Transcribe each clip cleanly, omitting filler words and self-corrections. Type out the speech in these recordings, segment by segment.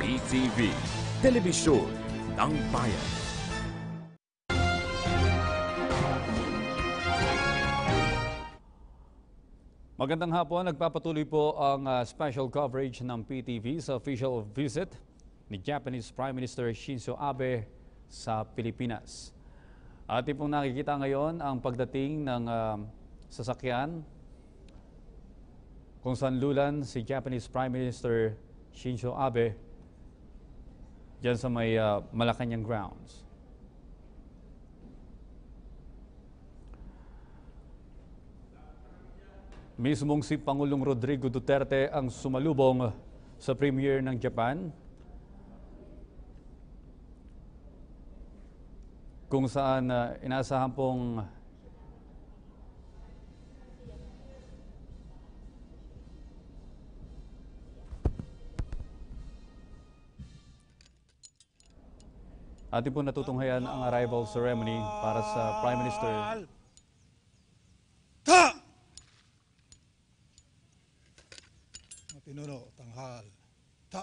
PTV, Telebisyon ng Bayan. Magandang hapon, nagpapatuloy po ang special coverage ng PTV sa official visit ni Japanese Prime Minister Shinzo Abe sa Pilipinas. Atin pong nakikita ngayon ang pagdating ng sasakyan kung saan lulan si Japanese Prime Minister Shinzo Abe dyan sa may Malacanang grounds. Mismong si Pangulong Rodrigo Duterte ang sumalubong sa Premier ng Japan, kung saan inaasahan pong atin po natutunghayan ang arrival ceremony para sa Prime Minister. Pinuno, tanghal. Ta.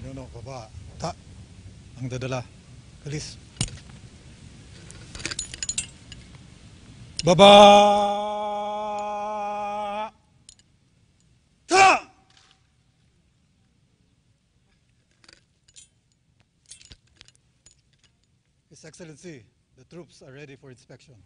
Pinuno, baba. Ta. Ang dadala. Kalis. Baba! Ta! His Excellency, the troops are ready for inspection.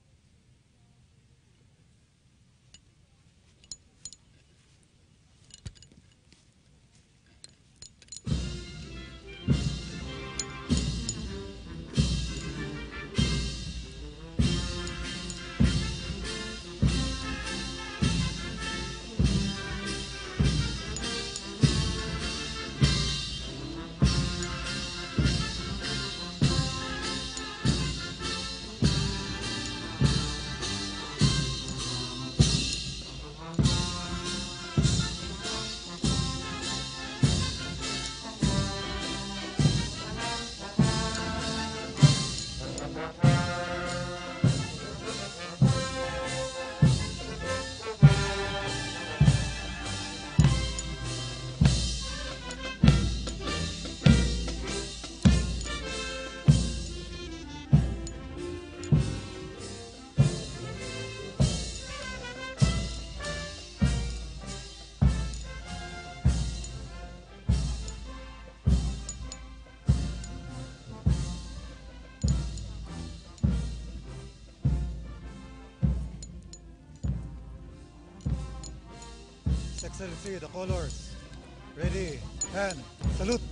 Excellency, the colors. Ready, and salute.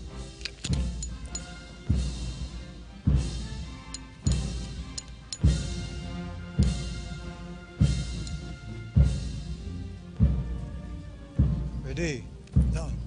Ready, down.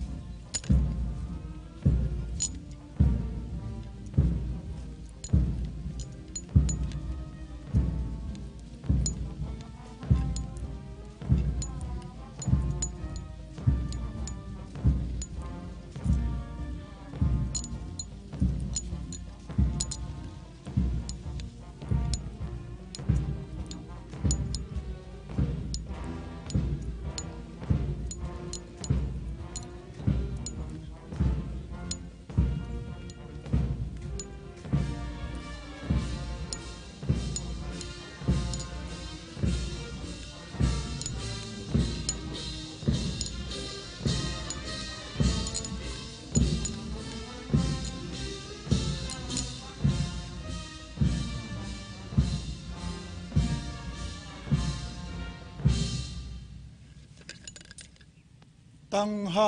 Tanghal!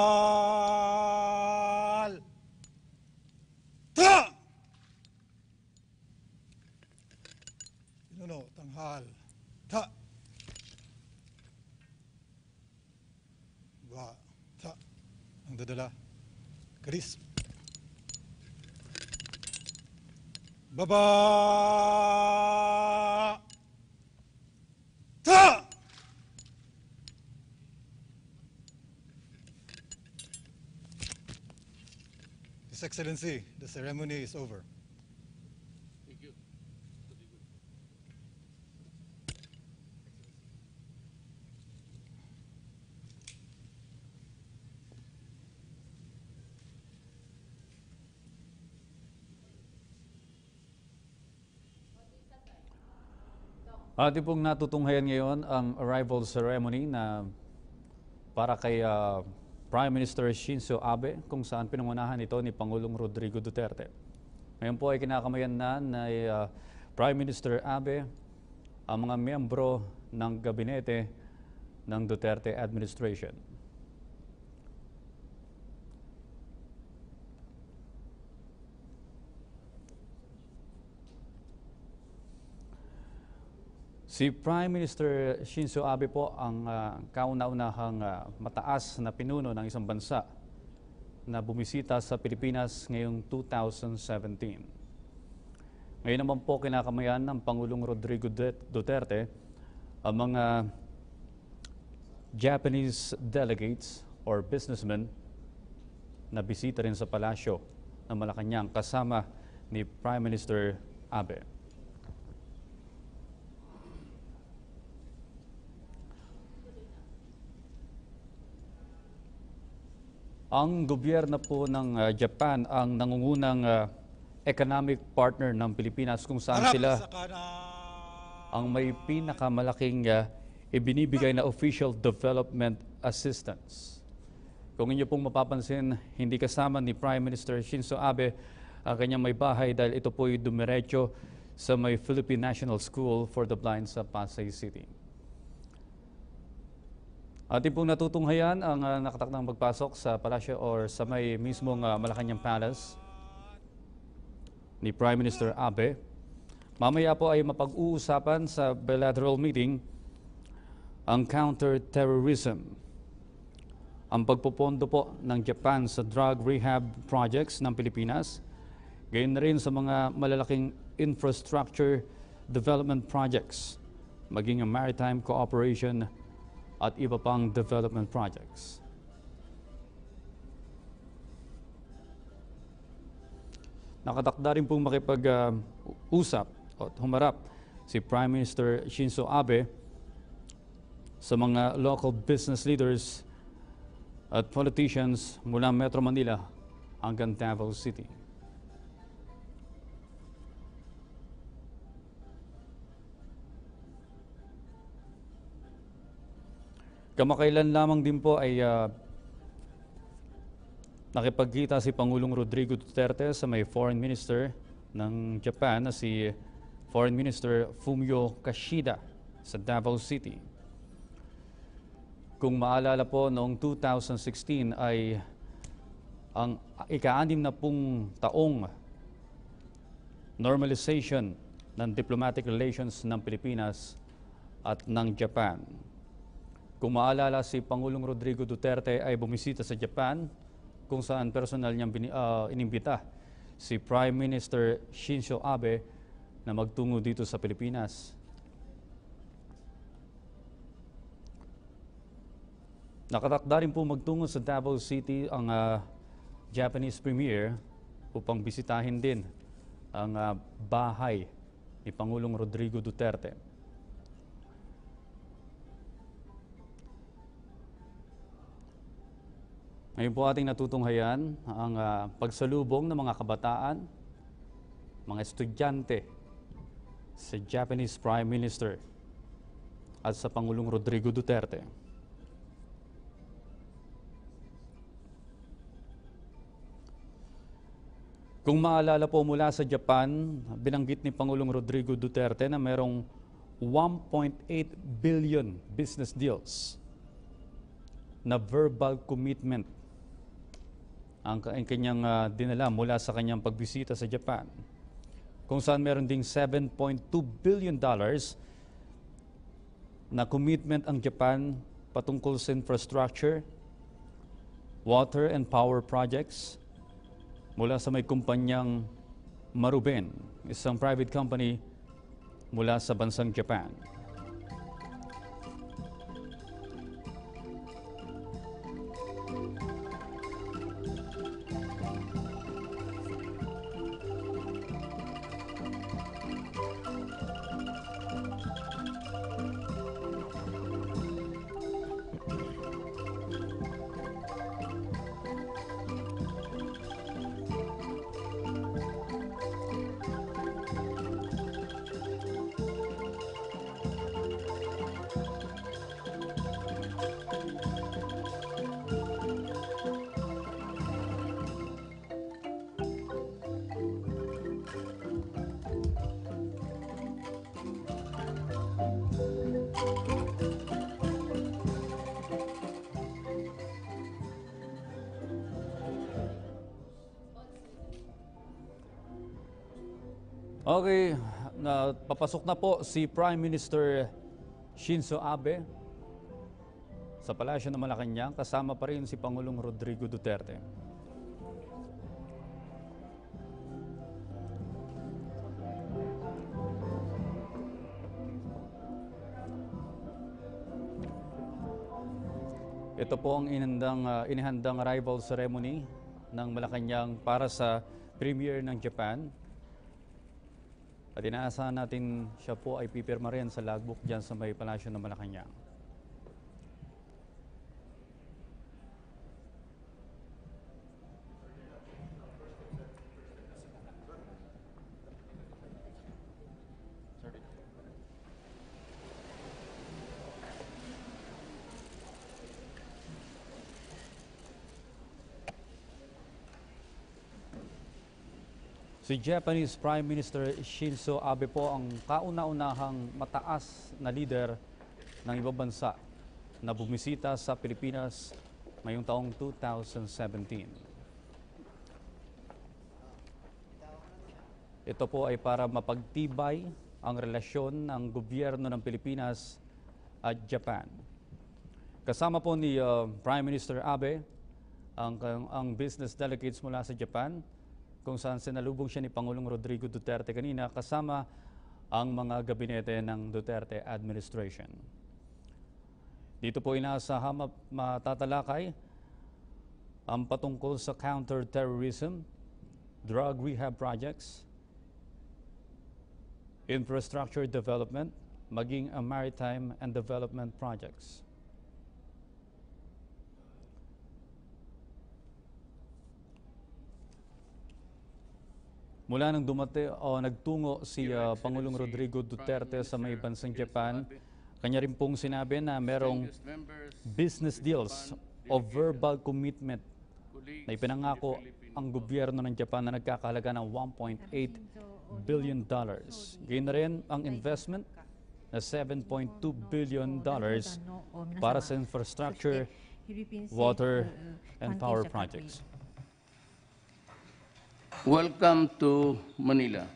Ta! No, tanghal. Ta! Ba, ta. Ang dadala. Kalis. Baba! Ta! His Excellency, the ceremony is over. Ating pong natutunghayan ngayon ang arrival ceremony na para kay Prime Minister Shinzo Abe, kung saan pinangunahan ito ni Pangulong Rodrigo Duterte. Ngayon po ay kinakamayan na ni Prime Minister Abe ang mga miyembro ng gabinete ng Duterte administration. Si Prime Minister Shinzo Abe po ang kauna-unahang mataas na pinuno ng isang bansa na bumisita sa Pilipinas ngayong 2017. Ngayon naman po kinakamayan ng Pangulong Rodrigo Duterte ang mga Japanese delegates or businessmen na bisita rin sa palasyo ng Malacanang kasama ni Prime Minister Abe. Ang gobyerno po ng Japan ang nangungunang economic partner ng Pilipinas kung saan sila ang may pinakamalaking ibinibigay na official development assistance. Kung inyo pong mapapansin, hindi kasama ni Prime Minister Shinzo Abe ang kanyang may bahay dahil ito po'y dumiretso sa may Philippine National School for the Blind sa Pasay City. Ating pong natutunghayan ang nakatakdang magpasok sa palasyo or sa may mismong Malacanang Palace ni Prime Minister Abe. Mamaya po ay mapag-uusapan sa bilateral meeting ang counter-terrorism, ang pagpopondo po ng Japan sa drug rehab projects ng Pilipinas, gayon na rin sa mga malalaking infrastructure development projects, maging ang maritime cooperation at iba pang development projects. Nakatakda rin pong makipag-usap at humarap si Prime Minister Shinzo Abe sa mga local business leaders at politicians mula Metro Manila hanggang Davao City. Kamakailan lamang din po ay nakipagkita si Pangulong Rodrigo Duterte sa may Foreign Minister ng Japan na si Foreign Minister Fumio Kishida sa Davao City. Kung maalala po, noong 2016 ay ang ika-anim na pong taong normalization ng diplomatic relations ng Pilipinas at ng Japan. Kung maalala, si Pangulong Rodrigo Duterte ay bumisita sa Japan kung saan personal niyang inimbita si Prime Minister Shinzo Abe na magtungo dito sa Pilipinas. Nakatakda rin po magtungo sa Davao City ang Japanese Premier upang bisitahin din ang bahay ni Pangulong Rodrigo Duterte. Ngayon po ating natutunghayan ang pagsalubong ng mga kabataan, mga estudyante sa Japanese Prime Minister at sa Pangulong Rodrigo Duterte. Kung maalala po, mula sa Japan, binanggit ni Pangulong Rodrigo Duterte na merong 1.8 billion business deals na verbal commitment ang kanyang dinala mula sa kanyang pagbisita sa Japan, kung saan meron ding $7.2 billion na commitment ang Japan patungkol sa infrastructure, water and power projects mula sa may kumpanyang Maruben, isang private company mula sa bansang Japan. Okay, papasok na po si Prime Minister Shinzo Abe sa Palasyo ng Malacanang, kasama pa rin si Pangulong Rodrigo Duterte. Ito po ang inihandang arrival ceremony ng Malacanang para sa Premier ng Japan. At inaasahan natin siya po ay pipirma rin sa logbook dyan sa may Palasyo ng Malacanang. Si Japanese Prime Minister Shinzo Abe po ang kauna-unahang mataas na leader ng ibang bansa na bumisita sa Pilipinas ngayong taong 2017. Ito po ay para mapagtibay ang relasyon ng gobyerno ng Pilipinas at Japan. Kasama po ni Prime Minister Abe ang business delegates mula sa Japan, kung saan sinalubong siya ni Pangulong Rodrigo Duterte kanina kasama ang mga gabinete ng Duterte administration. Dito po inaasahang matatalakay ang patungkol sa counter-terrorism, drug rehab projects, infrastructure development, maging ang maritime and development projects. Mula nang nagtungo si Pangulong Rodrigo Duterte sa may bansang Japan, kanya rin pong sinabi na merong business deals o verbal commitment na ipinangako ang gobyerno ng Japan na nagkakahalaga ng $1.8 billion. Gayun na rin ang investment na $7.2 billion para sa infrastructure, water, and power projects. Welcome to Manila,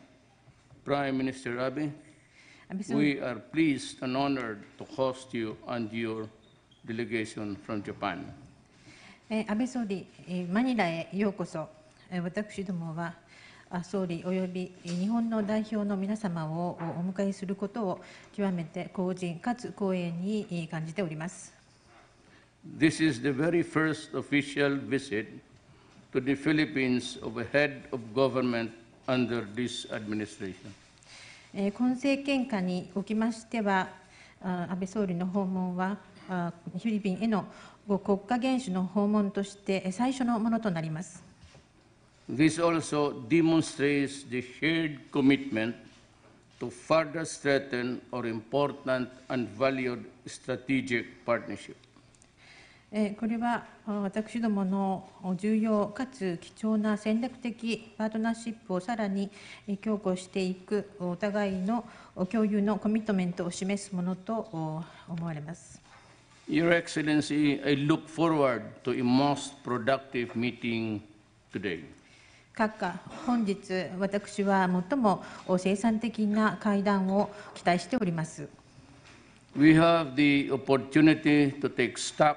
Prime Minister Abe. We are pleased and honored to host you and your delegation from Japan. 安倍総理、マニラへようこそ。私どもは総理および日本の代表の皆様をお迎えすることを極めて光仁かつ光栄に感じております。This is the very first official visit to the Philippines of a head of government under this administration. 今政権下におきましては、安倍総理の訪問はフィリピンへの国家元首の訪問として最初のものとなります。This also demonstrates the shared commitment to further strengthen our important and valued strategic partnership. これは私どもの重要かつ貴重な戦略的パートナーシップをさらに強固していくお互いの共有のコミットメントを示すものと思われます。Your Excellency, I look forward to a most productive meeting today. 閣下、本日私は最も生産的な会談を期待しております。We have the opportunity to take stock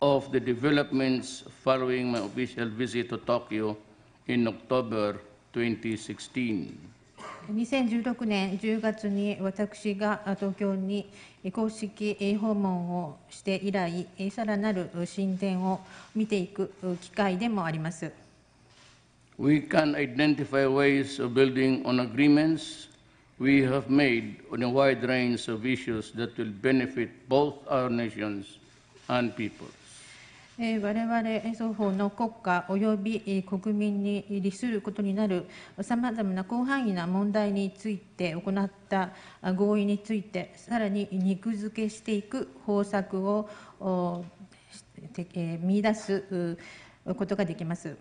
of the developments following my official visit to Tokyo in October 2016. 2016年10月に私が東京に公式訪問をして以来、さらなる進展を見ていく機会でもあります。We can identify ways of building on agreements we have made on a wide range of issues that will benefit both our nations and peoples. 我々双方の国家および国民に利することになるさまざまな広範囲な問題について行った合意についてさらに肉付けしていく方策を見出すことができます。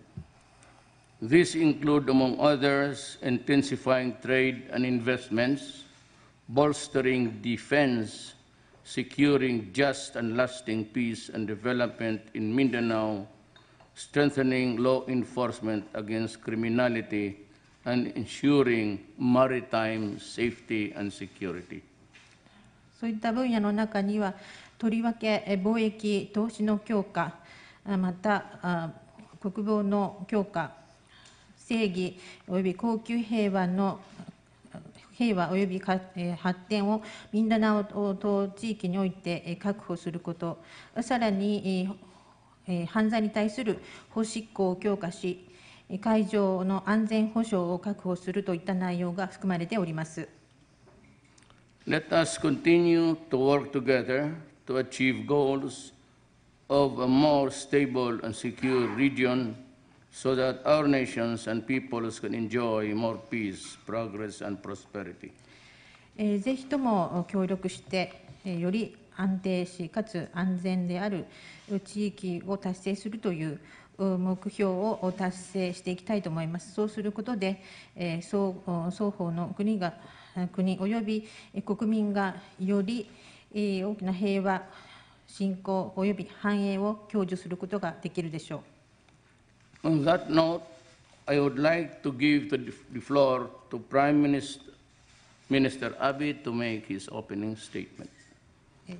These include, among others, intensifying trade and investments, bolstering defense, securing just and lasting peace and development in Mindanao, strengthening law enforcement against criminality, and ensuring maritime safety and security. そういった分野の中には、とりわけ貿易、投資の強化、また国防の強化、正義および恒久平和および発展をミンダナオ島地域において確保すること、さらに犯罪に対する法執行を強化し、海上の安全保障を確保するといった内容が含まれております。Let us continue to work together to achieve goals of a more stable and secure region so that our nations and peoples can enjoy more peace, progress, and prosperity. ぜひとも協力して、より安定し、かつ安全である地域を達成するという目標を達成していきたいと思います。そうすることで、双方の国および国民がより大きな平和、振興および繁栄を享受することができるでしょう。On that note, I would like to give the floor to Prime Minister Abe to make his opening statement. こ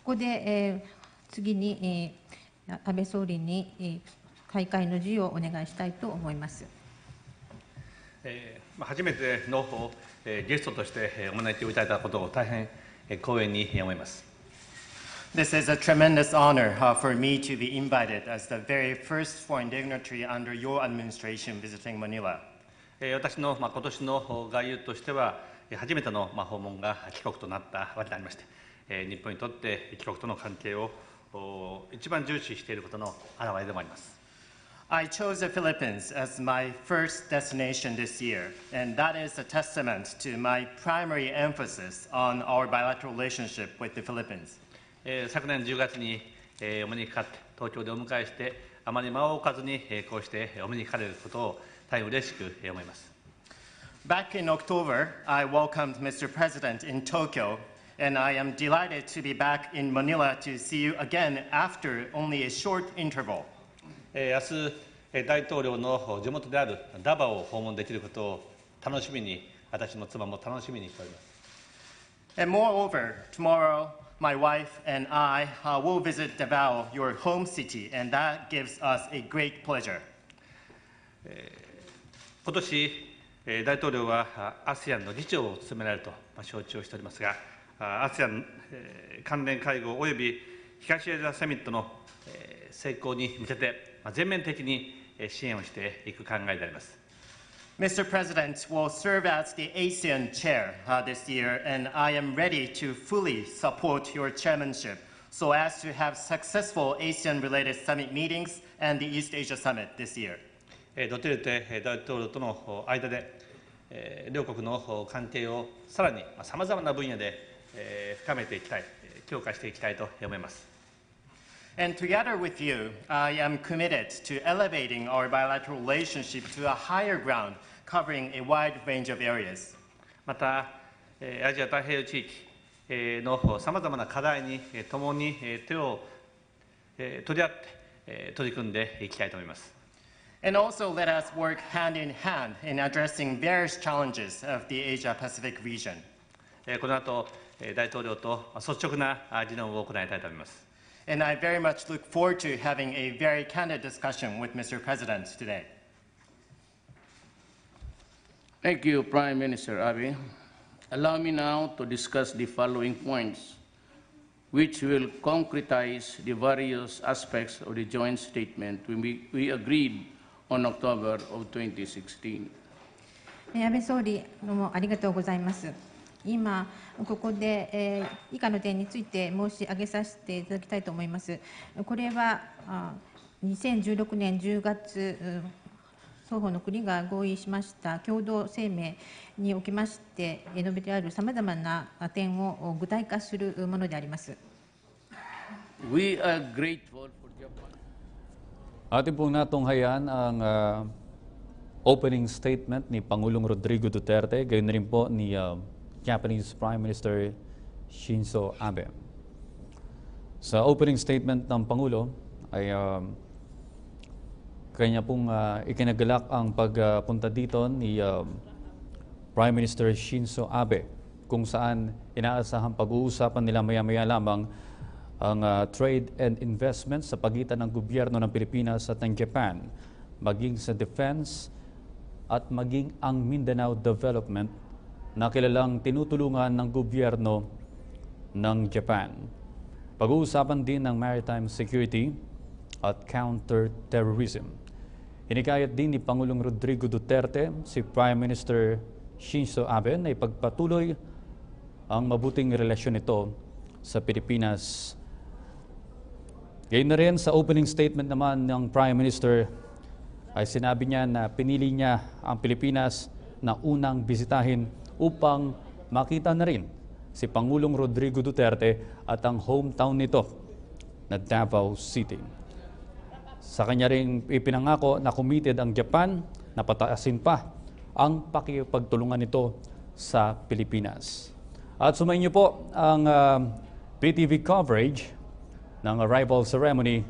こで、次に、安倍総理に開会の辞をお願いしたいと思います。初めてのゲストとしてお招きをいただいたことを大変光栄に思います。This is a tremendous honor for me to be invited as the very first foreign dignitary under your administration visiting Manila. 私の今年の外遊としては初めての訪問が帰国となったわけでありまして、日本にとって帰国との関係を一番重視していることの表れでもあります。I chose the Philippines as my first destination this year, and that is a testament to my primary emphasis on our bilateral relationship with the Philippines. 昨年10月にお目にかかって東京でお迎えしてあまり間を置かずにこうしてお目にかかれることを大変嬉しく思います。Back in October, I welcomed Mr. President in Tokyo, and I am delighted to be back in Manila to see you again after only a short interval. 明日、大統領の地元であるダバを訪問できることを楽しみに、私の妻も楽しみにしております。And moreover, tomorrow, my wife and I will visit Davao, your home city, and that gives us a great pleasure. 今年、大統領は ASEAN の議長を務められると承知をしておりますが、ASEAN 関連会合および東アジアサミットの成功に向けて全面的に支援をしていく考えであります。Mr. President will serve as the ASEAN chair this year, and I am ready to fully support your chairmanship so as to have successful ASEAN-related summit meetings and the East Asia Summit this year. ドテルテ大統領との間で、両国の関係をさらにさまざまな分野で深めていきたい、強化していきたいと思います。And together with you, I am committed to elevating our bilateral relationship to a higher ground, covering a wide range of areas. また、アジア太平洋地域のさまざまな課題に共に手を取り合って取り組んでいきたいと思います。And also let us work hand in hand in addressing various challenges of the Asia-Pacific region. この後、大統領と率直な議論を行いたいと思います。And I very much look forward to having a very candid discussion with Mr. President today. Thank you, Prime Minister Abe. Allow me now to discuss the following points, which will concretize the various aspects of the joint statement we agreed on October of 2016. 安倍総理、どうもありがとうございます。今、ここで、以下の点について申し上げさせていただきたいと思います。これは2016年10月、双方の国が合意しました共同声明におきまして述べてあるさまざまな点を具体化するものであります。We are grateful for Japan. Atin pong natunghayan ang opening statement ni Pangulong Rodrigo Duterte, gayon na rin po ni Japanese Prime Minister Shinzo Abe. Sa opening statement ng Pangulo ay kanya pong ikinagalak ang pagpunta dito ni Prime Minister Shinzo Abe, kung saan inaasahang pag-uusapan nila maya-maya lamang ang trade and investment sa pagitan ng gobyerno ng Pilipinas at ng Japan, maging sa defense at maging ang Mindanao Development na kilalang tinutulungan ng gobyerno ng Japan. Pag-uusapan din ng maritime security at counter-terrorism. Hinikayat din ni Pangulong Rodrigo Duterte si Prime Minister Shinzo Abe na ipagpatuloy ang mabuting relasyon nito sa Pilipinas. Gayon na rin sa opening statement naman ng Prime Minister ay sinabi niya na pinili niya ang Pilipinas na unang bisitahin upang makita na rin si Pangulong Rodrigo Duterte at ang hometown nito na Davao City. Sa kanya rin ipinangako na committed ang Japan na pataasin pa ang pakipagtulungan nito sa Pilipinas. At sumayin niyo po ang PTV coverage ng arrival ceremony